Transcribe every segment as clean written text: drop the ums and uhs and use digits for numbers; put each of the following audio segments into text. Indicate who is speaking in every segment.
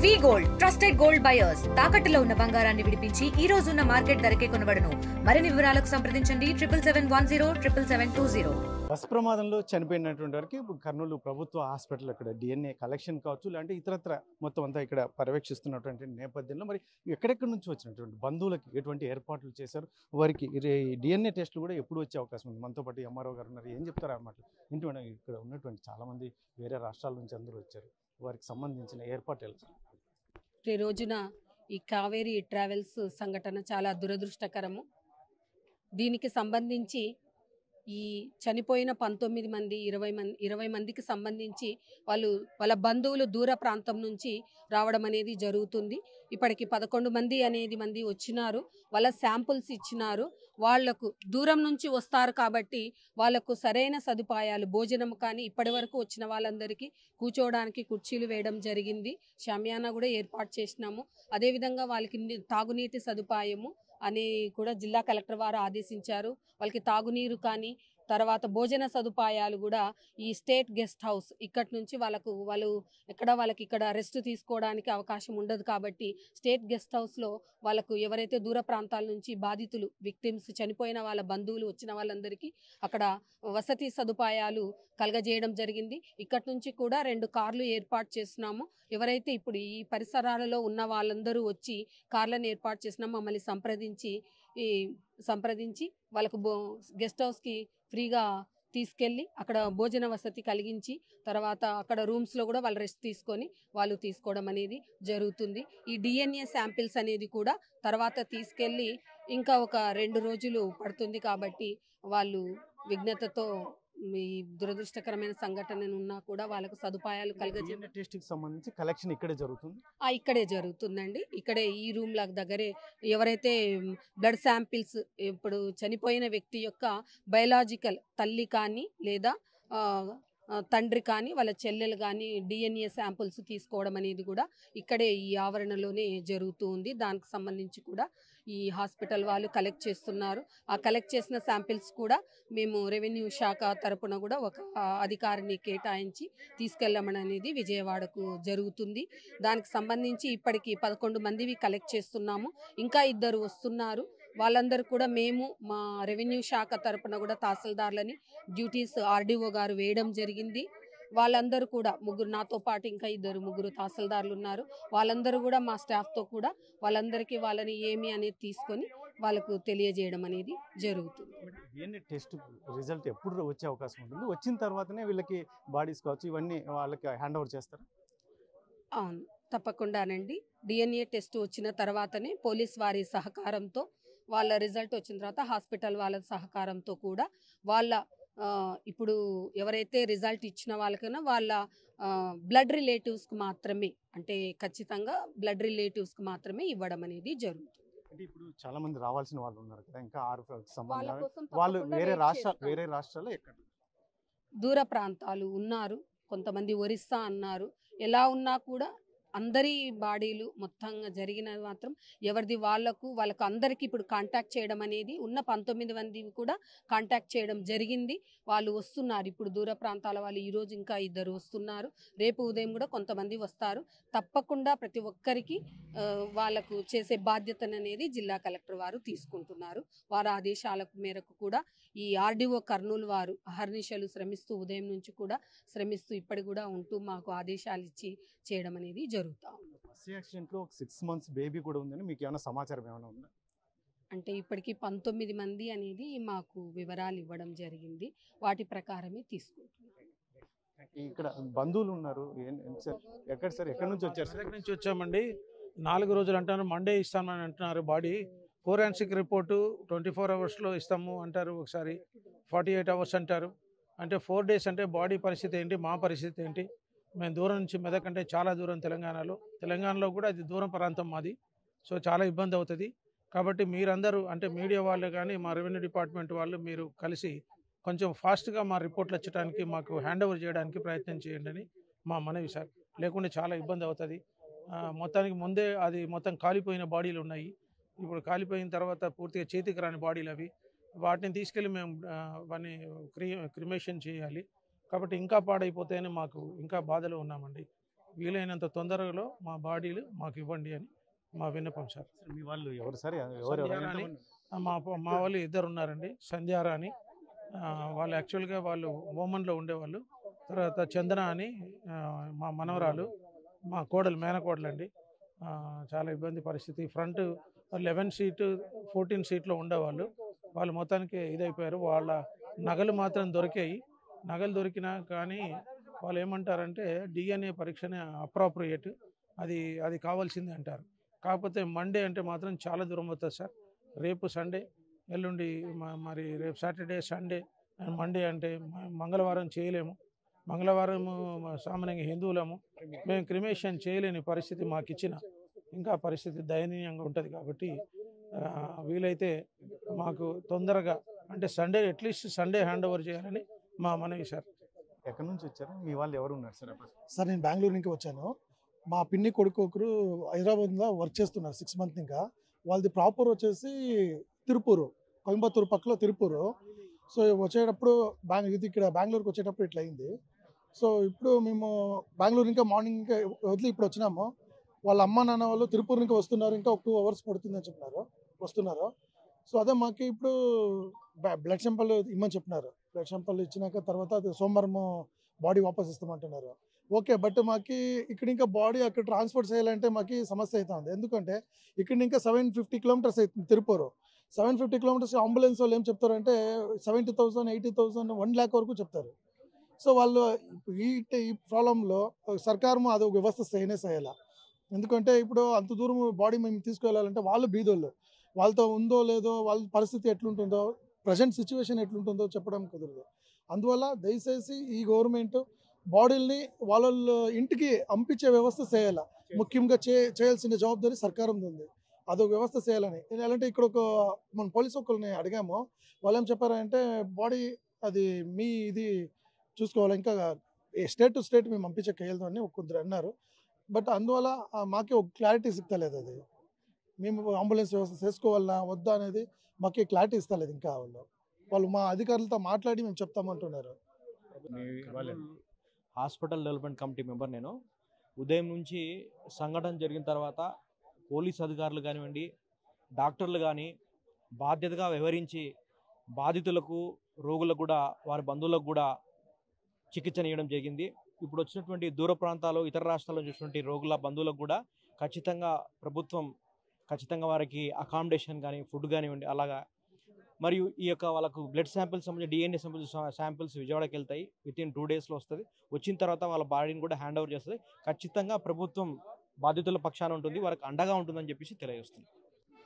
Speaker 1: వి gold trusted gold buyers తాకట్టులో ఉన్న బంగారాన్ని విడిపించి ఈ రోజు ఉన్న మార్కెట్ ధరకే కొనబడును. మరిన్ని వివరాలకు సంప్రదించండి 7771077720.
Speaker 2: బస్ ప్రమాదంలో చనిపోయినటువంటి వారికి కర్నూలు ప్రభుత్వ హాస్పిటల్ ఇక్కడ DNA కలెక్షన్ కావచ్చు, లేదంటే ఇతరత్ర మొత్తం అంతా ఇక్కడ పర్యవేక్షిస్తున్నటువంటి నేపథ్యంలో మరి ఎక్కడెక్కడి నుంచి వచ్చినటువంటి బంధువులకి ఎటువంటి ఏర్పాట్లు చేశారు, వారికి DNA టెస్టులు కూడా ఎప్పుడు వచ్చే అవకాశం ఉంది. మనతో పాటు ఎంఆర్ఓ గారు ఉన్నారు, ఏం చెప్తారు అన్నమాట. ఇంటి ఇక్కడ ఉన్నటువంటి చాలామంది వేరే రాష్ట్రాల నుంచి అందరూ వచ్చారు, వారికి సంబంధించిన ఏర్పాట్లు
Speaker 3: ఈ రోజున ఈ కావేరీ ట్రావెల్స్ సంఘటన చాలా దురదృష్టకరము. దీనికి సంబంధించి ఈ చనిపోయిన 19 మంది 20 మందికి సంబంధించి వాళ్ళ బంధువులు దూర ప్రాంతం నుంచి రావడం అనేది జరుగుతుంది. ఇప్పటికి 11 మంది వచ్చినారు. వాళ్ళ శాంపుల్స్ ఇచ్చినారు. వాళ్లకు దూరం నుంచి వస్తారు కాబట్టి వాళ్లకు సరైన సదుపాయాలు భోజనం కానీ ఇప్పటి వరకు వచ్చిన వాళ్ళందరికీ కూర్చోవడానికి కుర్చీలు వేయడం జరిగింది. షామియానా కూడా ఏర్పాటు చేసినాము. అదేవిధంగా వాళ్ళకి తాగునీటి సదుపాయము అని కూడా జిల్లా కలెక్టర్ వారు ఆదేశించారు. వాళ్ళకి తాగునీరు కానీ తర్వాత భోజన సదుపాయాలు కూడా ఈ స్టేట్ గెస్ట్ హౌస్ ఇక్కడి నుంచి వాళ్ళకి ఇక్కడ రెస్ట్ తీసుకోవడానికి అవకాశం ఉండదు కాబట్టి స్టేట్ గెస్ట్ హౌస్లో వాళ్ళకు ఎవరైతే దూర ప్రాంతాల నుంచి బాధితులు విక్టిమ్స్ చనిపోయిన వాళ్ళ బంధువులు వచ్చిన వాళ్ళందరికీ అక్కడ వసతి సదుపాయాలు కలగజేయడం జరిగింది. ఇక్కడి నుంచి కూడా 2 కార్లు ఏర్పాటు చేస్తున్నాము. ఎవరైతే ఇప్పుడు ఈ పరిసరాలలో ఉన్న వాళ్ళందరూ వచ్చి కార్లను ఏర్పాటు చేసినా మమ్మల్ని సంప్రదించి వాళ్ళకు గెస్ట్ హౌస్కి ఫ్రీగా తీసుకెళ్ళి అక్కడ భోజన వసతి కలిగించి తర్వాత అక్కడ రూమ్స్లో కూడా వాళ్ళు రెస్ట్ తీసుకొని వాళ్ళు తీసుకోవడం అనేది జరుగుతుంది. ఈ DNA శాంపిల్స్ అనేది కూడా తర్వాత తీసుకెళ్ళి ఇంకా ఒక 2 రోజులు పడుతుంది కాబట్టి వాళ్ళు విఘ్నతతో ఈ దురదృష్టకరమైన సంఘటన ఉన్నా కూడా వాళ్ళకు సదుపాయాలు
Speaker 2: టెస్ట్కి సంబంధించి కలెక్షన్ ఇక్కడే జరుగుతుంది.
Speaker 3: ఇక్కడే జరుగుతుందండి. ఇక్కడే ఈ రూమ్ ల దగ్గరే ఎవరైతే బ్లడ్ శాంపిల్స్ ఇప్పుడు చనిపోయిన వ్యక్తి యొక్క బయలాజికల్ తల్లి కానీ లేదా తండ్రి కానీ వాళ్ళ చెల్లెలు కానీ DNA శాంపుల్స్ తీసుకోవడం అనేది కూడా ఇక్కడే ఈ ఆవరణలోనే జరుగుతూ ఉంది. దానికి సంబంధించి కూడా ఈ హాస్పిటల్ వాళ్ళు కలెక్ట్ చేస్తున్నారు. ఆ కలెక్ట్ చేసిన శాంపిల్స్ కూడా మేము రెవెన్యూ శాఖ తరపున కూడా ఒక అధికారిని కేటాయించి తీసుకెళ్ళమని అనేది విజయవాడకు జరుగుతుంది. దానికి సంబంధించి ఇప్పటికి 11 మందివి కలెక్ట్ చేస్తున్నాము. ఇంకా 2 వస్తున్నారు. వాళ్ళందరూ కూడా మేము మా రెవెన్యూ శాఖ తరపున కూడా తహసీల్దార్లని డ్యూటీస్ RDO గారు వేయడం జరిగింది. వాళ్ళందరూ కూడా నాతో పాటు ఇంకా 2-3 తహసీల్దార్లు ఉన్నారు. వాళ్ళందరూ కూడా మా స్టాఫ్తో కూడా వాళ్ళందరికీ వాళ్ళని ఏమి అనేది తీసుకొని వాళ్ళకు తెలియజేయడం అనేది జరుగుతుంది.
Speaker 2: టెస్ట్ రిజల్ట్ ఎప్పుడు వచ్చే అవకాశం ఉంటుంది? వచ్చిన తర్వాతనే వీళ్ళకి బాడీస్ కావచ్చు ఇవన్నీ వాళ్ళకి హ్యాండ్ ఓవర్ చేస్తారు?
Speaker 3: అవును, తప్పకుండానండి. DNA టెస్ట్ వచ్చిన తర్వాతనే పోలీస్ వారి సహకారంతో వాళ్ళ రిజల్ట్ వచ్చిన తర్వాత హాస్పిటల్ వాళ్ళ సహకారంతో కూడా వాళ్ళ ఇప్పుడు ఎవరైతే రిజల్ట్ ఇచ్చిన వాళ్ళకైనా వాళ్ళ బ్లడ్ రిలేటివ్స్కి మాత్రమే, అంటే ఖచ్చితంగా బ్లడ్ రిలేటివ్స్కి మాత్రమే ఇవ్వడం అనేది జరుగుతుంది.
Speaker 2: అంటే ఇప్పుడు చాలా మంది రావాల్సిన వాళ్ళు ఉన్నారు కదా, ఇంకా 6 సంబంధం వాళ్ళు వేరే రాష్ట్రాలు ఎక్కడ
Speaker 3: దూర ప్రాంతాలు ఉన్నారు. కొంతమంది ఒరిస్సా అన్నారు. ఎలా ఉన్నా కూడా అందరి బాడీలు మొత్తంగా జరిగిన మాత్రం ఎవరిది వాళ్ళకు అందరికీ ఇప్పుడు కాంటాక్ట్ చేయడం అనేది ఉన్న 19 మంది కూడా కాంటాక్ట్ చేయడం జరిగింది. వాళ్ళు వస్తున్నారు. ఇప్పుడు దూర ప్రాంతాల వాళ్ళు ఈరోజు ఇంకా 2 వస్తున్నారు. రేపు ఉదయం కూడా కొంతమంది వస్తారు. తప్పకుండా ప్రతి ఒక్కరికి వాళ్ళకు చేసే బాధ్యతను అనేది జిల్లా కలెక్టర్ వారు తీసుకుంటున్నారు. వారి ఆదేశాల మేరకు కూడా ఈ RDO కర్నూలు వారు అహర్నిశలు శ్రమిస్తూ ఉదయం నుంచి కూడా శ్రమిస్తూ ఇప్పటి కూడా ఉంటూ మాకు ఆదేశాలు ఇచ్చి చేయడం అనేది జరుగుతుంది.
Speaker 2: బస్ యాక్సిడెంట్లో 6 months బేబీ కూడా ఉందని మీకు ఏమైనా సమాచారం ఏమైనా ఉందా?
Speaker 3: అంటే ఇప్పటికి 19 మంది అనేది మాకు వివరాలు ఇవ్వడం జరిగింది. వాటి ప్రకారమే తీసుకుంటున్నాం.
Speaker 2: ఇక్కడ బంధువులు ఉన్నారు. ఎక్కడి నుంచి వచ్చారు?
Speaker 4: ఎక్కడి నుంచి వచ్చామండి. 4 రోజులు అంటారు. మండే ఇస్తామని అంటున్నారు. బాడీ ఫోరెన్సిక్ రిపోర్టు 24 hours ఇస్తాము అంటారు. ఒకసారి 48 hours అంటారు. అంటే 4 days అంటే బాడీ పరిస్థితి ఏంటి, మా పరిస్థితి ఏంటి? మేము దూరం నుంచి మెదక్ అంటే చాలా దూరం తెలంగాణలో కూడా అది దూరం ప్రాంతం మాది. సో చాలా ఇబ్బంది అవుతుంది. కాబట్టి మీరందరూ అంటే మీడియా వాళ్ళు కానీ మా రెవెన్యూ డిపార్ట్మెంట్ వాళ్ళు మీరు కలిసి కొంచెం ఫాస్ట్గా మా రిపోర్ట్లు వచ్చడానికి మాకు హ్యాండ్ ఓవర్ చేయడానికి ప్రయత్నం చేయండి అని మా మనవి సార్. లేకుంటే చాలా ఇబ్బంది అవుతుంది. మొత్తానికి ముందే అది మొత్తం కాలిపోయిన బాడీలు ఉన్నాయి. ఇప్పుడు కాలిపోయిన తర్వాత పూర్తిగా చేతికి రాని బాడీలు అవి. వాటిని తీసుకెళ్ళి మేము వాటిని క్రిమేషన్ చేయాలి. కాబట్టి ఇంకా పాడైపోతాయని మాకు ఇంకా బాధలో ఉన్నామండి. వీలైనంత తొందరలో మా బాడీలు మాకు ఇవ్వండి అని మా విన్నపం సార్.
Speaker 2: మీ వాళ్ళు ఎవరు సార్? ఎవరు
Speaker 4: సంధ్యారాణి, మా వాళ్ళు ఇద్దరు ఉన్నారండి. సంధ్యారాణి వాళ్ళు యాక్చువల్గా వాళ్ళు ఓమన్లో ఉండేవాళ్ళు. తర్వాత చందన అని మా మనవరాలు, మా కోడలు మేనకోడలు అండి. చాలా ఇబ్బంది పరిస్థితి. ఫ్రంట్ 11 సీటు 14 సీట్లో ఉండేవాళ్ళు. వాళ్ళు మొత్తానికి ఇదైపోయారు. వాళ్ళ నగలు మాత్రం దొరికాయి. నగలు దొరికినా కానీ వాళ్ళు ఏమంటారంటే DNA పరీక్షనే అప్రాప్రియేట్, అది కావాల్సిందే అంటారు. కాకపోతే మండే అంటే మాత్రం చాలా దూరం అవుతుంది సార్. రేపు సండే, ఎల్లుండి మరి రేపు సాటర్డే, సండే అండ్ మండే అంటే మంగళవారం చేయలేము. మంగళవారం సామాన్యంగా హిందువులము, మేము క్రిమేషన్ చేయలేని పరిస్థితి మాకు ఇచ్చిన ఇంకా పరిస్థితి దయనీయంగా ఉంటుంది. కాబట్టి వీలైతే మాకు తొందరగా అంటే Sunday, at least Sunday hand over చేయాలని మా మనవి సార్.
Speaker 2: ఎక్కడి నుంచి వచ్చారు? మీ వాళ్ళు ఎవరు ఉన్నారు సార్?
Speaker 5: సార్ నేను బెంగళూరు నుంచి వచ్చాను. మా పిన్ని కొడుకు ఒకరు హైదరాబాద్లో వర్క్ చేస్తున్నారు 6 మంత్. ఇంకా వాళ్ళది ప్రాపర్ వచ్చేసి తిరుపూరు, కోయంబత్తూరు పక్కలో తిరుపూరు. సో వచ్చేటప్పుడు ఇది ఇక్కడ బెంగళూరుకి వచ్చేటప్పుడు ఇట్లా అయింది. సో ఇప్పుడు మేము బెంగళూరు ఇంకా మార్నింగ్ ఇంకా వదిలి ఇప్పుడు వచ్చినాము. వాళ్ళ అమ్మ నాన్న వాళ్ళు తిరుపూరు ఇంకా వస్తున్నారు. ఇంకా ఒక 2 అవర్స్ పడుతుందని చెప్పినారు, వస్తున్నారు. సో అదే మాకు ఇప్పుడు బ్లడ్ శాంపుల్ ఇమ్మని చెప్పినారు. బ్లడ్ శాంపుల్ ఇచ్చినాక తర్వాత అది సోమవారం బాడీ వాపస్ ఇస్తామంటున్నారు. ఓకే, బట్ మాకు ఇక్కడ ఇంకా బాడీ అక్కడ ట్రాన్స్పోర్ట్ చేయాలంటే మాకు సమస్య అవుతుంది. ఎందుకంటే ఇక్కడ ఇంకా 750 కిలోమీటర్స్ అవుతుంది తిరుపూరు. 750 కిలోమీటర్స్ అంబులెన్స్ వాళ్ళు ఏం చెప్తారంటే 70,000, 80,000, 1 lakh వరకు చెప్తారు. సో వాళ్ళు ఈ ప్రాబ్లంలో సర్కారు అది ఒక వ్యవస్థ చేయాలి. ఎందుకంటే ఇప్పుడు అంత దూరం బాడీ మేము తీసుకువెళ్ళాలంటే వాళ్ళు బీదోళ్ళు, వాళ్ళతో ఉందో లేదో, వాళ్ళ పరిస్థితి ఎట్లుంటుందో, ప్రజెంట్ సిచ్యువేషన్ ఎట్లుంటుందో చెప్పడం కుదరదు. అందువల్ల దయచేసి ఈ గవర్నమెంట్ బాడీల్ని వాళ్ళ ఇంటికి పంపించే వ్యవస్థ చేయాలి. ముఖ్యంగా చేయాల్సిన జవాబారి సర్కారం ఉంది. అదొక వ్యవస్థ చేయాలని. ఎలాంటి ఇక్కడ మన పోలీసు ఒకరిని అడిగాము. వాళ్ళు ఏం చెప్పారంటే బాడీ అది మీ ఇది చూసుకోవాలి, ఇంకా స్టేట్ టు స్టేట్ మేము పంపించగలదు అని కొందరు అన్నారు. బట్ అందువల్ల మాకే ఒక క్లారిటీ సిగ్తలేదు. అది మేము అంబులెన్స్ వ్యవస్థ చేసుకోవాలన్నా వద్దా అనేది మాకే క్లారిటీ ఇస్తలేదు. ఇంకా వాళ్ళు మా అధికారులతో మాట్లాడి మేము చెప్తామంటున్నారు.
Speaker 6: హాస్పిటల్ డెవలప్మెంట్ కమిటీ మెంబర్ నేను. ఉదయం నుంచి సంఘటన జరిగిన తర్వాత పోలీస్ అధికారులు కానివ్వండి, డాక్టర్లు కానీ బాధ్యతగా వ్యవహరించి బాధితులకు, రోగులకు కూడా, వారి బంధువులకు కూడా చికిత్సనివ్వడం జరిగింది. ఇప్పుడు వచ్చినటువంటి దూర ప్రాంతాలు, ఇతర రాష్ట్రాల్లో చూసినటువంటి రోగుల బంధువులకు కూడా ప్రభుత్వం ఖచ్చితంగా వారికి అకామిడేషన్ కానీ, ఫుడ్ కానివ్వండి అలాగా. మరియు ఈ యొక్క వాళ్ళకు బ్లడ్ శాంపిల్స్ సంబంధించి DNA శాంపిల్స్ విజయవాడకి వెళ్తాయి. వితిన్ 2 daysలో వస్తుంది. వచ్చిన తర్వాత వాళ్ళ బాడీని కూడా హ్యాండ్ ఓవర్ చేస్తుంది. ఖచ్చితంగా ప్రభుత్వం బాధితుల పక్షాన ఉంటుంది, వారికి అండగా ఉంటుందని చెప్పేసి తెలియజేస్తుంది.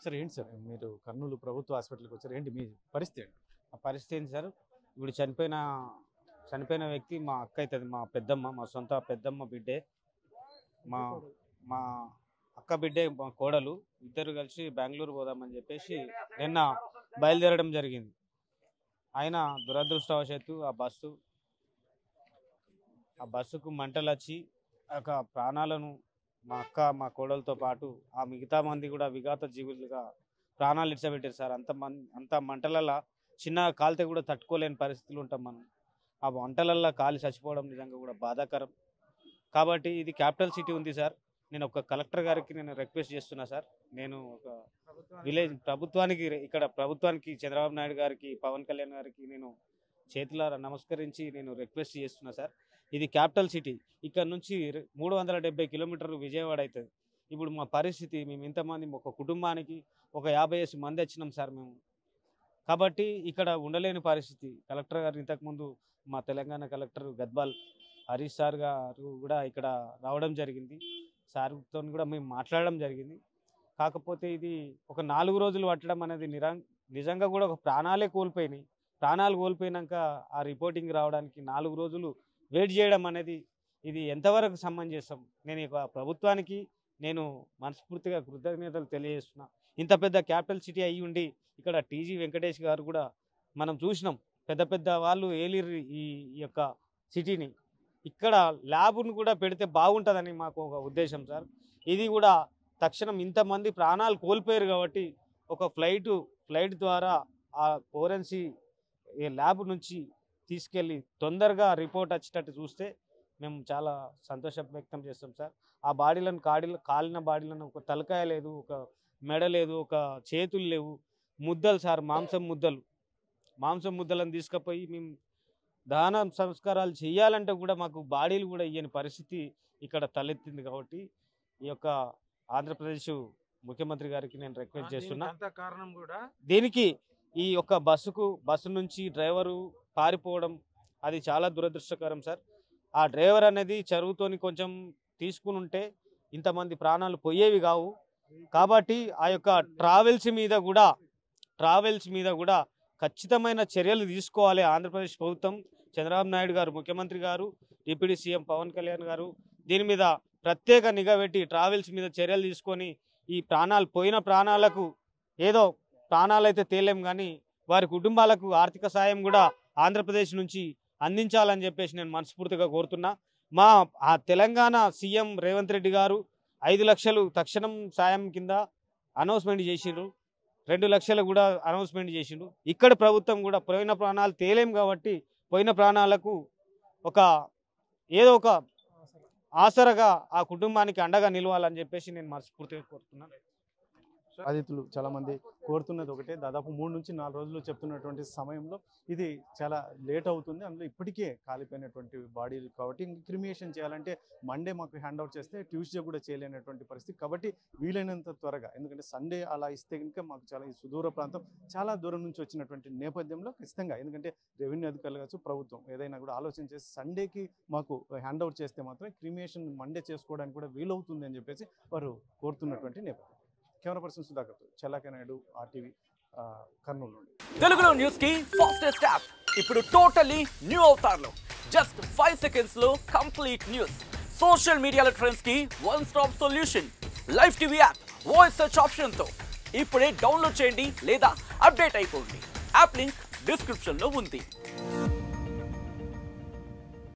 Speaker 2: సార్ ఏంటి సార్, మీరు కర్నూలు ప్రభుత్వ హాస్పిటల్కి వచ్చారు, ఏంటి మీ పరిస్థితి ఏంటి?
Speaker 7: ఆ పరిస్థితి ఏంటి సార్? ఇప్పుడు చనిపోయిన వ్యక్తి మా అక్క అవుతుంది, మా పెద్దమ్మ, మా సొంత పెద్దమ్మ బిడ్డే. మా అక్క బిడ్డే, మా కోడలు. ఇద్దరు కలిసి బెంగళూరు పోదామని చెప్పేసి నిన్న బయలుదేరడం జరిగింది. ఆయన దురదృష్టవశాత్తు ఆ బస్సుకు మంటలు వచ్చి ప్రాణాలను, మా అక్క మా కోడలతో పాటు ఆ మిగతా మంది కూడా విఘాత జీవులుగా ప్రాణాలు ఇడ్చబెట్టారు సార్. అంత మంటలల్లో చిన్న కాలితే కూడా తట్టుకోలేని పరిస్థితులు ఉంటాం మనం. ఆ మంటలల్లో కాలి చచ్చిపోవడం నిజంగా కూడా బాధాకరం. కాబట్టి ఇది క్యాపిటల్ సిటీ ఉంది సార్. నేను ఒక కలెక్టర్ గారికి రిక్వెస్ట్ చేస్తున్నా సార్. నేను ఒక ప్రభుత్వానికి చంద్రబాబు నాయుడు గారికి, పవన్ కళ్యాణ్ గారికి నేను చేతులారా నమస్కరించి నేను రిక్వెస్ట్ చేస్తున్నా సార్. ఇది క్యాపిటల్ సిటీ. ఇక్కడ నుంచి 370 కిలోమీటర్లు విజయవాడ అవుతుంది. ఇప్పుడు మా పరిస్థితి, మేము ఇంతమంది ఒక కుటుంబానికి ఒక 50 మంది వచ్చినాం సార్ మేము. కాబట్టి ఇక్కడ ఉండలేని పరిస్థితి. కలెక్టర్ గారు ఇంతకుముందు మా తెలంగాణ కలెక్టర్ గద్వాల్ హరీష్ సార్ గారు కూడా ఇక్కడ రావడం జరిగింది. సార్తో కూడా మేము మాట్లాడడం జరిగింది. కాకపోతే ఇది ఒక 4 రోజులు పట్టడం అనేది నిజంగా కూడా ఒక ప్రాణాలు కోల్పోయినాక ఆ రిపోర్టింగ్ రావడానికి 4 రోజులు వెయిట్ చేయడం అనేది ఇది ఎంతవరకు సమంజసం? నేను ప్రభుత్వానికి నేను మనస్ఫూర్తిగా కృతజ్ఞతలు తెలియజేస్తున్నా. ఇంత పెద్ద క్యాపిటల్ సిటీ అయ్యి ఉండి ఇక్కడ TG వెంకటేష్ గారు కూడా మనం చూసినాం, పెద్ద వాళ్ళు ఏలిర్రు ఈ యొక్క సిటీని. ఇక్కడ ల్యాబ్ను కూడా పెడితే బాగుంటుందని మాకు ఒక ఉద్దేశం సార్. ఇది కూడా తక్షణం ఇంతమంది ప్రాణాలు కోల్పోయారు కాబట్టి ఒక ఫ్లైట్ ద్వారా ఆ ఫోరెన్సిక్ ల్యాబ్ నుంచి తీసుకెళ్ళి తొందరగా రిపోర్ట్ వచ్చేటట్టు చూస్తే మేము చాలా సంతోషం వ్యక్తం చేస్తాం సార్. ఆ బాడీలను కాలిన బాడీలను ఒక తలకాయ లేదు, ఒక మెడ లేదు, ఒక చేతులు లేవు, ముద్దలు సార్, మాంసం ముద్దలను తీసుకుపోయి మేము దహన సంస్కారాలు చేయాలంటే కూడా మాకు బాడీలు కూడా ఇయ్యని పరిస్థితి ఇక్కడ తలెత్తింది. కాబట్టి ఈ యొక్క ఆంధ్రప్రదేశ్ ముఖ్యమంత్రి గారికి నేను రిక్వెస్ట్ చేస్తున్నా,
Speaker 4: కారణం కూడా
Speaker 7: దీనికి ఈ యొక్క బస్సు నుంచి డ్రైవరు పారిపోవడం అది చాలా దురదృష్టకరం సార్. ఆ డ్రైవర్ అనేది చదువుతోని కొంచెం తీసుకుని ఉంటే ఇంతమంది ప్రాణాలు పోయేవి కావు. కాబట్టి ఆ యొక్క ట్రావెల్స్ మీద కూడా ఖచ్చితమైన చర్యలు తీసుకోవాలి ఆంధ్రప్రదేశ్ ప్రభుత్వం, చంద్రబాబు నాయుడు గారు ముఖ్యమంత్రి గారు, డిప్యూటీ సీఎం పవన్ కళ్యాణ్ గారు దీని మీద ప్రత్యేక నిఘా పెట్టి ట్రావెల్స్ మీద చర్యలు తీసుకొని ఈ పోయిన ప్రాణాలకు ఏదో ప్రాణాలైతే తేలేం కానీ వారి కుటుంబాలకు ఆర్థిక సాయం కూడా ఆంధ్రప్రదేశ్ నుంచి అందించాలని చెప్పేసి నేను మనస్ఫూర్తిగా కోరుతున్నా. ఆ తెలంగాణ సీఎం రేవంత్ రెడ్డి గారు 5 లక్షలు తక్షణం సాయం కింద అనౌన్స్మెంట్ చేసిండ్రు, 2 లక్షలు కూడా అనౌన్స్మెంట్ చేసిండు. ఇక్కడ ప్రభుత్వం కూడా పోయిన ప్రాణాలు తేలేం కాబట్టి పోయిన ప్రాణాలకు ఏదో ఒక ఆసరగా ఆ కుటుంబానికి అండగా నిలవాలని చెప్పేసి నేను మనస్ఫూర్తిగా కోరుతున్నాను.
Speaker 2: బాధితులు చాలా మంది కోరుతున్నది ఒకటే, దాదాపు 3 నుంచి 4 రోజులు చెప్తున్నటువంటి సమయంలో ఇది చాలా లేట్ అవుతుంది. అందులో ఇప్పటికే కాలిపోయినటువంటి బాడీలు కాబట్టి క్రిమియేషన్ చేయాలంటే మండే మాకు హ్యాండ్ అవుట్ చేస్తే ట్యూస్డే కూడా చేయలేనటువంటి పరిస్థితి. కాబట్టి వీలైనంత త్వరగా, ఎందుకంటే సండే అలా ఇస్తే కనుక మాకు చాలా ఈ సుదూర ప్రాంతం చాలా దూరం నుంచి వచ్చినటువంటి నేపథ్యంలో ఖచ్చితంగా, ఎందుకంటే రెవెన్యూ అధికారులు కావచ్చు ప్రభుత్వం ఏదైనా కూడా ఆలోచన చేసి సండేకి మాకు హ్యాండ్ అవుట్ చేస్తే మాత్రం క్రిమియేషన్ మండే చేసుకోవడానికి కూడా వీలవుతుంది అని చెప్పేసి వారు కోరుతున్నటువంటి నేపథ్యం. Camera person Sudhakar, Challaka Naidu, RTV, Kurnool నుండి.
Speaker 8: తెలుగులో న్యూస్ కి ఫాస్టెస్ట్ యాప్ ఇప్పుడు టోటల్లీ న్యూ అవతార్లో జస్ట్ 5 సెకండ్స్ లో కంప్లీట్ న్యూస్, సోషల్ మీడియాలో ట్రెండ్స్ కి one stop solution, live TV app voice search option తో ఇప్పుడే డౌన్లోడ్ చేయండి లేదా అప్డేట్ అయిపోండి. యాప్ లింక్ డిస్క్రిప్షన్ లో ఉంది.